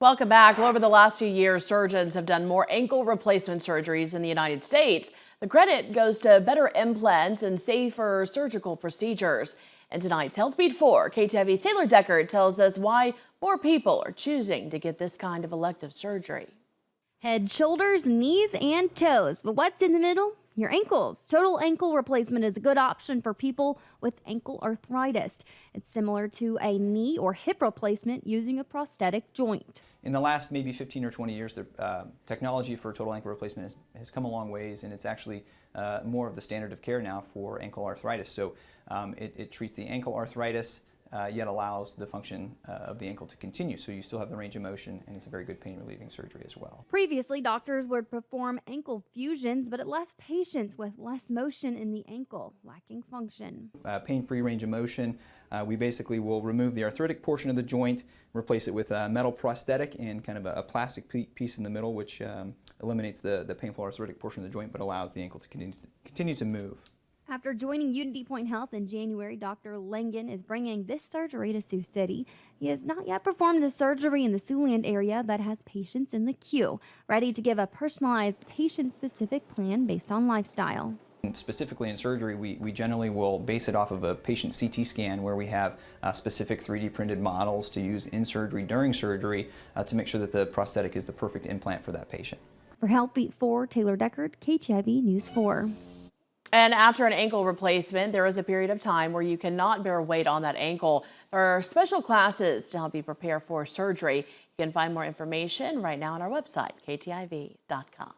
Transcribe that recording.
Welcome back. Well, over the last few years, surgeons have done more ankle replacement surgeries in the United States. The credit goes to better implants and safer surgical procedures. And tonight's Healthbeat 4, KTIV's Taylor Deckard tells us why more people are choosing to get this kind of elective surgery. Head, shoulders, knees, and toes. But what's in the middle? Your ankles. Total ankle replacement is a good option for people with ankle arthritis. It's similar to a knee or hip replacement using a prosthetic joint. In the last maybe 15 or 20 years, the technology for total ankle replacement has come a long ways, and it's actually more of the standard of care now for ankle arthritis. So it treats the ankle arthritis, yet allows the function of the ankle to continue. So you still have the range of motion, and it's a very good pain relieving surgery as well. Previously, doctors would perform ankle fusions, but it left patients with less motion in the ankle, lacking function. Pain-free range of motion. We basically will remove the arthritic portion of the joint, replace it with a metal prosthetic and kind of a plastic piece in the middle, which eliminates the painful arthritic portion of the joint, but allows the ankle to continue to move. After joining Unity Point Health in January, Dr. Langen is bringing this surgery to Sioux City. He has not yet performed the surgery in the Siouxland area, but has patients in the queue, ready to give a personalized, patient-specific plan based on lifestyle. Specifically in surgery, we generally will base it off of a patient CT scan where we have specific 3D printed models to use in surgery during surgery to make sure that the prosthetic is the perfect implant for that patient. For Healthbeat 4, Taylor Deckard, KTIV News 4. And after an ankle replacement, there is a period of time where you cannot bear weight on that ankle. There are special classes to help you prepare for surgery. You can find more information right now on our website, ktiv.com.